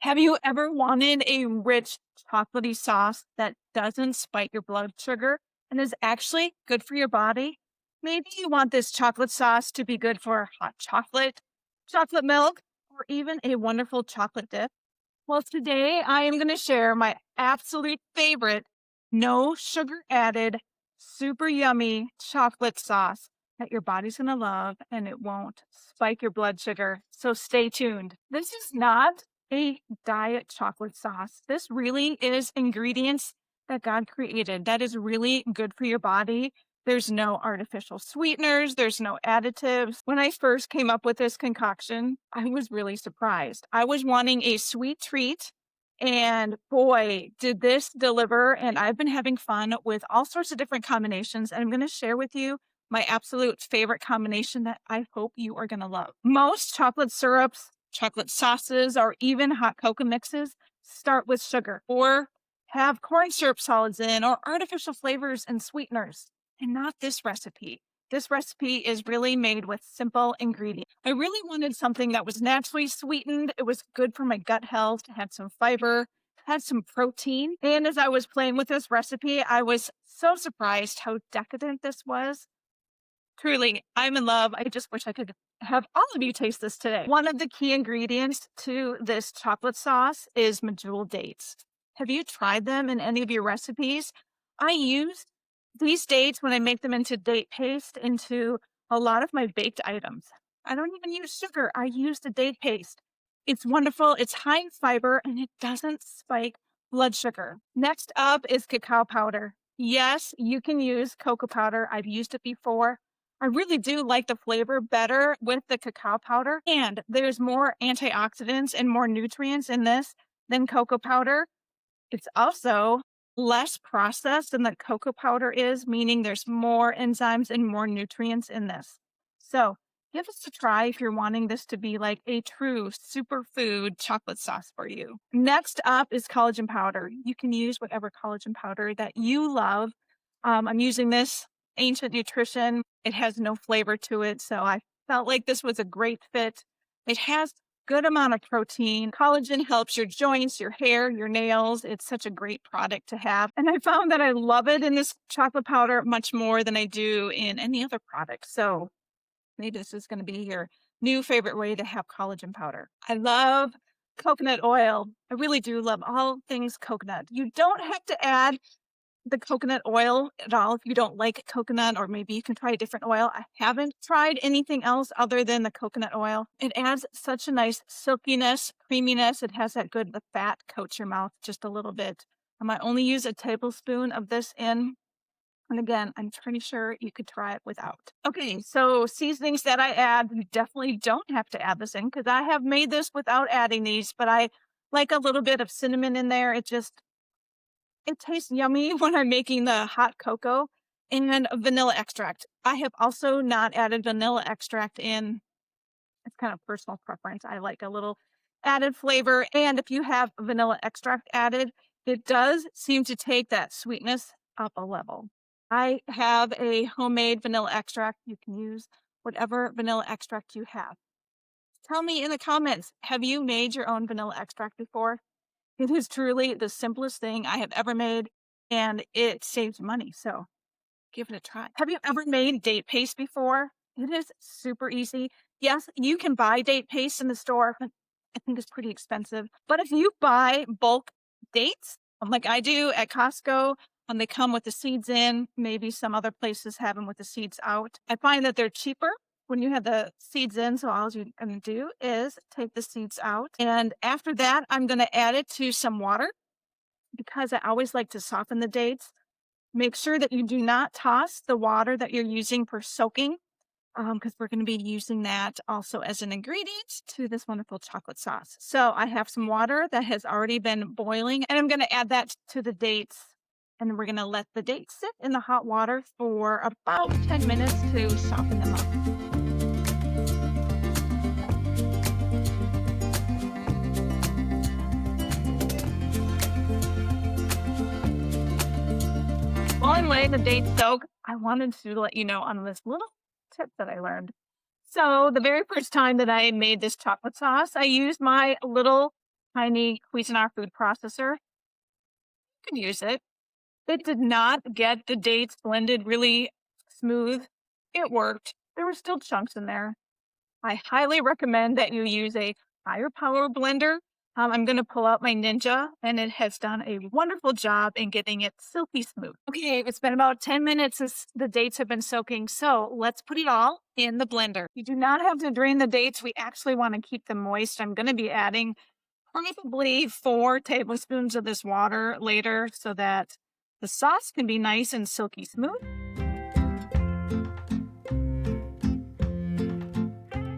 Have you ever wanted a rich chocolatey sauce that doesn't spike your blood sugar and is actually good for your body? Maybe you want this chocolate sauce to be good for hot chocolate, chocolate milk, or even a wonderful chocolate dip. Well, today I am going to share my absolute favorite, no sugar added, super yummy chocolate sauce that your body's going to love and it won't spike your blood sugar. So stay tuned. This is not a diet chocolate sauce. This really is ingredients that God created that is really good for your body. There's no artificial sweeteners, there's no additives. When I first came up with this concoction, I was really surprised. I was wanting a sweet treat, and boy, did this deliver. And I've been having fun with all sorts of different combinations. And I'm going to share with you my absolute favorite combination that I hope you are going to love. Most chocolate syrups, chocolate sauces, or even hot cocoa mixes start with sugar or have corn syrup solids in or artificial flavors and sweeteners, and not this recipe. This recipe is really made with simple ingredients. I really wanted something that was naturally sweetened. It was good for my gut health, had some fiber, had some protein. And as I was playing with this recipe, I was so surprised how decadent this was. Truly, I'm in love. I just wish I could have all of you taste this today. One of the key ingredients to this chocolate sauce is Medjool dates. Have you tried them in any of your recipes? I use these dates when I make them into date paste into a lot of my baked items. I don't even use sugar. I use the date paste. It's wonderful. It's high in fiber and it doesn't spike blood sugar. Next up is cacao powder. Yes, you can use cocoa powder. I've used it before. I really do like the flavor better with the cacao powder, and there's more antioxidants and more nutrients in this than cocoa powder. It's also less processed than the cocoa powder is, meaning there's more enzymes and more nutrients in this. So give this a try if you're wanting this to be like a true superfood chocolate sauce for you. Next up is collagen powder. You can use whatever collagen powder that you love. I'm using this Ancient Nutrition. It has no flavor to it, so I felt like this was a great fit. It has good amount of protein. Collagen helps your joints, your hair, your nails. It's such a great product to have. And I found that I love it in this chocolate powder much more than I do in any other product. So maybe this is going to be your new favorite way to have collagen powder. I love coconut oil. I really do love all things coconut. You don't have to add the coconut oil at all if you don't like coconut, or maybe you can try a different oil. I haven't tried anything else other than the coconut oil. It adds such a nice silkiness, creaminess. It has that good, the fat coats your mouth just a little bit. I only use a tablespoon of this in. And again, I'm pretty sure you could try it without. Okay, so seasonings that I add, you definitely don't have to add this in because I have made this without adding these, but I like a little bit of cinnamon in there. It tastes yummy when I'm making the hot cocoa, and vanilla extract. I have also not added vanilla extract in. It's kind of personal preference. I like a little added flavor. And if you have vanilla extract added, it does seem to take that sweetness up a level. I have a homemade vanilla extract. You can use whatever vanilla extract you have. Tell me in the comments, have you made your own vanilla extract before? It is truly the simplest thing I have ever made, and it saves money, so give it a try. Have you ever made date paste before? It is super easy. Yes, you can buy date paste in the store, but I think it's pretty expensive. But if you buy bulk dates, like I do at Costco, they come with the seeds in, maybe some other places have them with the seeds out. I find that they're cheaper when you have the seeds in. So all you're going to do is take the seeds out. And after that, I'm going to add it to some water because I always like to soften the dates. Make sure that you do not toss the water that you're using for soaking because we're going to be using that also as an ingredient to this wonderful chocolate sauce. So I have some water that has already been boiling, and I'm going to add that to the dates. And we're going to let the dates sit in the hot water for about 10 minutes to soften them up. While I'm letting the dates soak, I wanted to let you know on this little tip that I learned. So the very first time that I made this chocolate sauce, I used my little tiny Cuisinart food processor. You can use it. It did not get the dates blended really smooth. It worked. There were still chunks in there. I highly recommend that you use a higher power blender. I'm going to pull out my Ninja, and it has done a wonderful job in getting it silky smooth. Okay, it's been about 10 minutes since the dates have been soaking, so let's put it all in the blender. You do not have to drain the dates. We actually want to keep them moist. I'm going to be adding probably 4 tablespoons of this water later so that the sauce can be nice and silky smooth.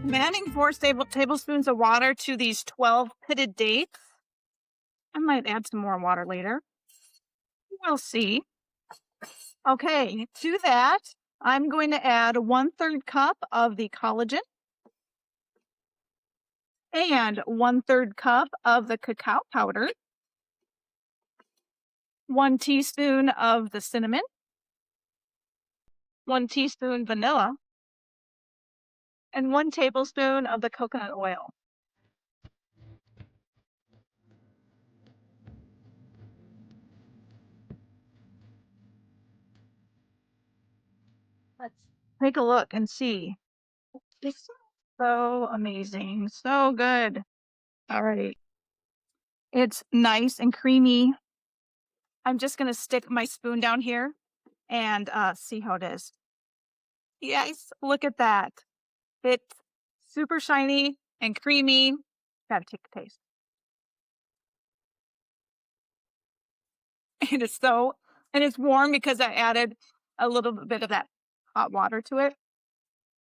I'm adding 4 tablespoons of water to these 12 pitted dates. I might add some more water later. We'll see. Okay, to that, I'm going to add 1/3 cup of the collagen and 1/3 cup of the cacao powder, 1 teaspoon of the cinnamon, 1 teaspoon vanilla, and 1 tablespoon of the coconut oil. Let's take a look and see. This is so amazing. So good. All right. It's nice and creamy. I'm just going to stick my spoon down here and see how it is. Yes, look at that. It's super shiny and creamy. Gotta take a taste. It is so, and it's warm because I added a little bit of that hot water to it.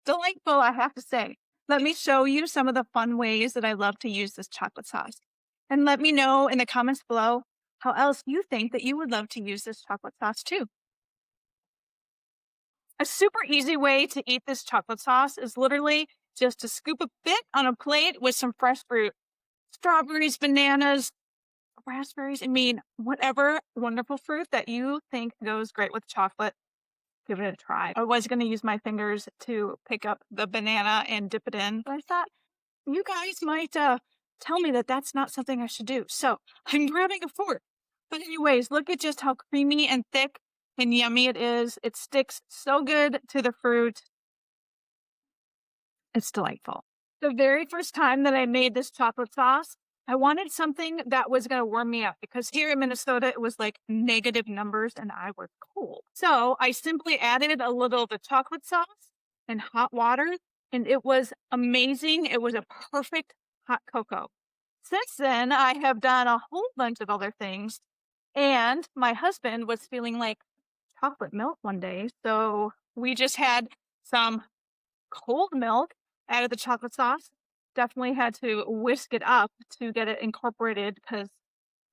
Delightful, I have to say. Let me show you some of the fun ways that I love to use this chocolate sauce. And let me know in the comments below how else you think that you would love to use this chocolate sauce too. A super easy way to eat this chocolate sauce is literally just to scoop a bit on a plate with some fresh fruit. Strawberries, bananas, raspberries, whatever wonderful fruit that you think goes great with chocolate. Give it a try. I was going to use my fingers to pick up the banana and dip it in, but I thought you guys might tell me that that's not something I should do. So I'm grabbing a fork. But anyways, look at just how creamy and thick and yummy it is. It sticks so good to the fruit. It's delightful. The very first time that I made this chocolate sauce, I wanted something that was going to warm me up because here in Minnesota, it was like negative numbers and I was cold. So I simply added a little of the chocolate sauce and hot water, and it was amazing. It was a perfect hot cocoa. Since then, I have done a whole bunch of other things, and my husband was feeling like chocolate milk one day. So we just had some cold milk, added the chocolate sauce. Definitely had to whisk it up to get it incorporated because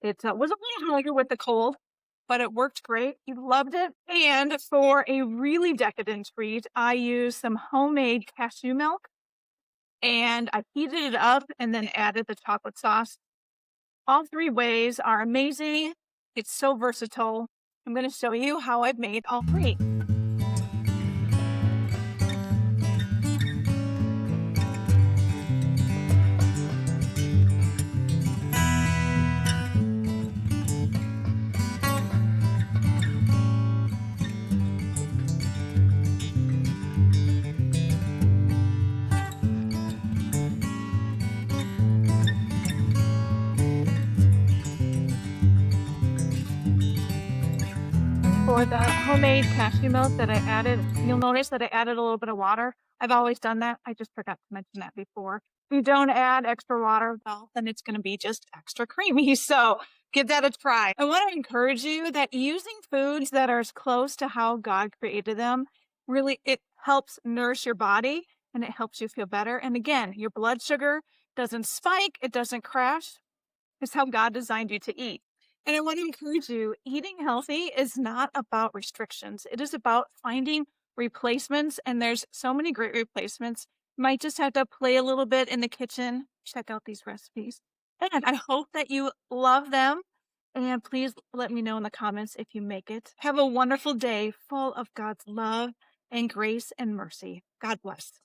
it was a little harder with the cold, but it worked great. You loved it. And for a really decadent treat, I used some homemade cashew milk and I heated it up and then added the chocolate sauce. All 3 ways are amazing. It's so versatile. I'm going to show you how I've made all 3. For the homemade cashew milk that I added, you'll notice that I added a little bit of water. I've always done that. I just forgot to mention that before. If you don't add extra water, well, then it's going to be just extra creamy. So give that a try. I want to encourage you that using foods that are as close to how God created them, really, it helps nourish your body and it helps you feel better. And again, your blood sugar doesn't spike. It doesn't crash. It's how God designed you to eat. And I want to encourage you, eating healthy is not about restrictions. It is about finding replacements. And there's so many great replacements. You might just have to play a little bit in the kitchen, check out these recipes. And I hope that you love them. And please let me know in the comments if you make it. Have a wonderful day full of God's love and grace and mercy. God bless.